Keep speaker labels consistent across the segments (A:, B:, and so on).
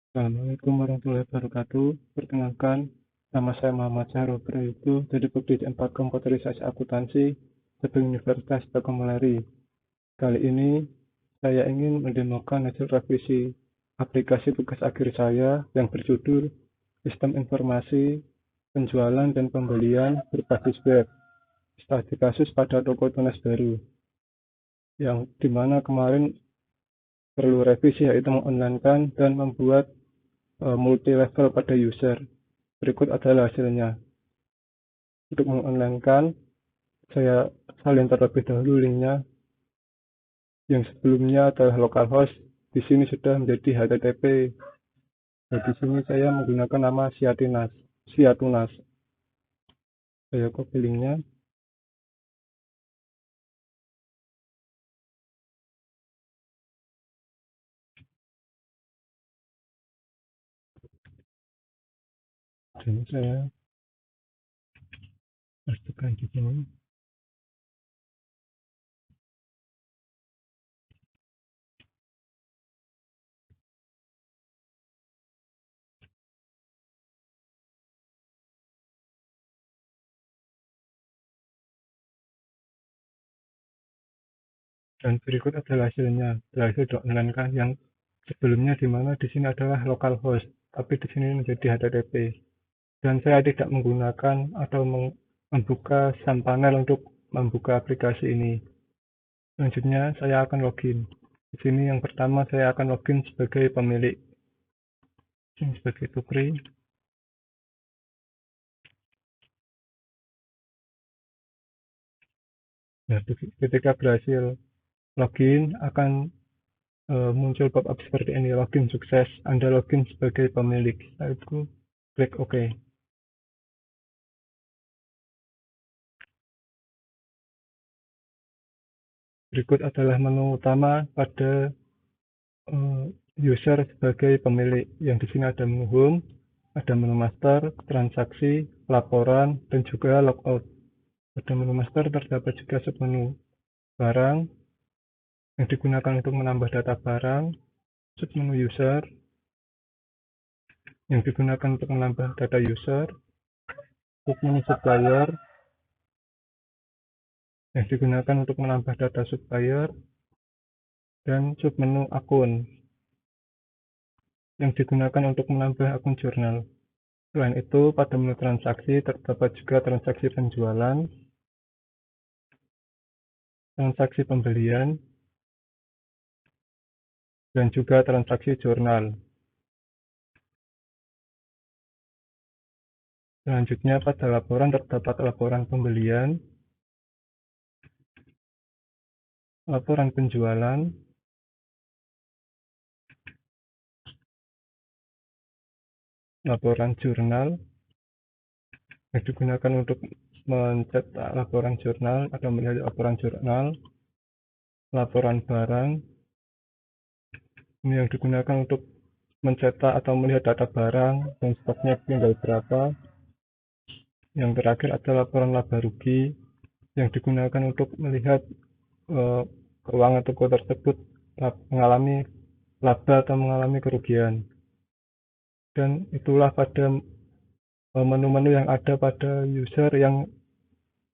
A: Assalamualaikum warahmatullahi wabarakatuh. Perkenalkan, nama saya Muhammad Syahrul Prayogo dari Prodi 4 Komputerisasi Akuntansi dari Universitas Takamulari. Kali ini saya ingin mendemokan hasil revisi aplikasi tugas akhir saya yang berjudul Sistem Informasi Penjualan dan Pembelian Berbasis Web Studi Kasus pada Toko Tunas Baru, yang dimana kemarin perlu revisi, yaitu mengonlinekan dan membuat multi level pada user. Berikut adalah hasilnya. Untuk mengonlinekan, saya salin terlebih dahulu linknya. Yang sebelumnya adalah localhost, di sini sudah menjadi HTTP. Nah, di sini saya menggunakan nama Siatunas. Saya copy linknya. Dan saya pastikan di sini. Dan berikut adalah hasilnya. Berhasil dikonlinekan yang sebelumnya, di mana di sini adalah localhost, tapi di sini menjadi HTTP. Dan saya tidak menggunakan atau membuka SAM panel untuk membuka aplikasi ini. Selanjutnya saya akan login. Di sini yang pertama saya akan login sebagai pemilik. Ini sebagai Supri. Nah, ketika berhasil login akan muncul pop-up seperti ini, login sukses, Anda login sebagai pemilik. Setelah itu klik OK. Berikut adalah menu utama pada user sebagai pemilik. Yang di sini ada menu home, ada menu master, transaksi, laporan, dan juga logout. Pada menu master terdapat juga submenu barang yang digunakan untuk menambah data barang, submenu user yang digunakan untuk menambah data user, submenu supplier yang digunakan untuk menambah data supplier, dan submenu akun yang digunakan untuk menambah akun jurnal. Selain itu, pada menu transaksi terdapat juga transaksi penjualan, transaksi pembelian, dan juga transaksi jurnal. Selanjutnya, pada laporan terdapat laporan pembelian, laporan penjualan, laporan jurnal yang digunakan untuk mencetak laporan jurnal atau melihat laporan jurnal, laporan barang ini yang digunakan untuk mencetak atau melihat data barang dan stoknya tinggal berapa. Yang terakhir adalah laporan laba rugi yang digunakan untuk melihat keuangan toko tersebut mengalami laba atau mengalami kerugian. Dan itulah pada menu-menu yang ada pada user yang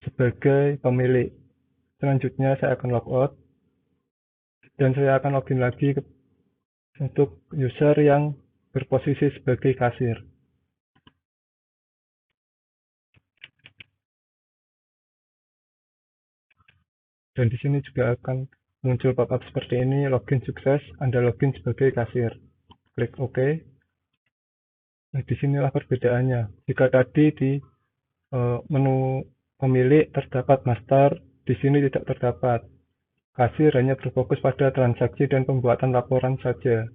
A: sebagai pemilik. Selanjutnya saya akan logout dan saya akan login lagi untuk user yang berposisi sebagai kasir. Dan di sini juga akan muncul pop-up seperti ini, login sukses, Anda login sebagai kasir. Klik OK. Nah, disinilah perbedaannya. Jika tadi di menu pemilik terdapat master, di sini tidak terdapat. Kasir hanya berfokus pada transaksi dan pembuatan laporan saja.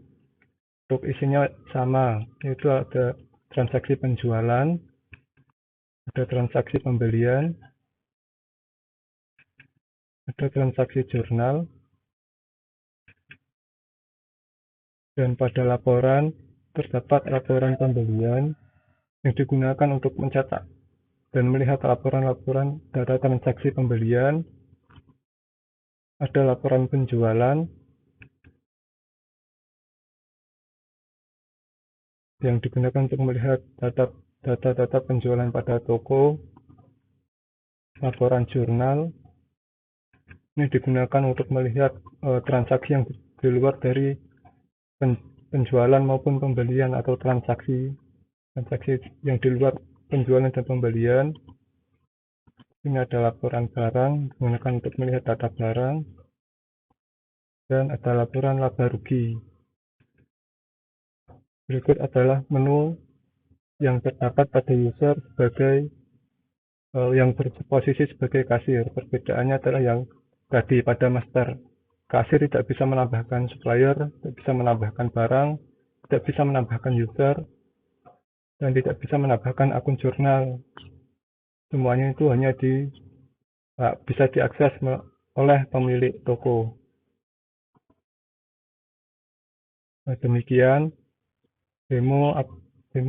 A: Untuk isinya sama, yaitu ada transaksi penjualan, ada transaksi pembelian, ada transaksi jurnal, dan pada laporan terdapat laporan pembelian yang digunakan untuk mencetak dan melihat laporan-laporan data transaksi pembelian, ada laporan penjualan, yang digunakan untuk melihat data penjualan pada toko, laporan jurnal. Ini digunakan untuk melihat transaksi yang di luar dari penjualan maupun pembelian, atau transaksi yang di luar penjualan dan pembelian. Ini ada laporan barang, digunakan untuk melihat data barang, dan ada laporan laba rugi. Berikut adalah menu yang terdapat pada user sebagai yang berposisi sebagai kasir. Perbedaannya adalah yang tadi pada master, kasir tidak bisa menambahkan supplier, tidak bisa menambahkan barang, tidak bisa menambahkan user, dan tidak bisa menambahkan akun jurnal. Semuanya itu hanya bisa diakses oleh pemilik toko. Nah, demikian demo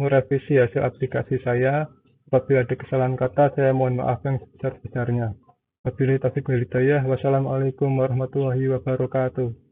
A: revisi hasil aplikasi saya. Apabila ada kesalahan kata, saya mohon maaf yang sebesar-besarnya. Wabillahi taufiq wal hidayah. Wassalamualaikum warahmatullahi wabarakatuh.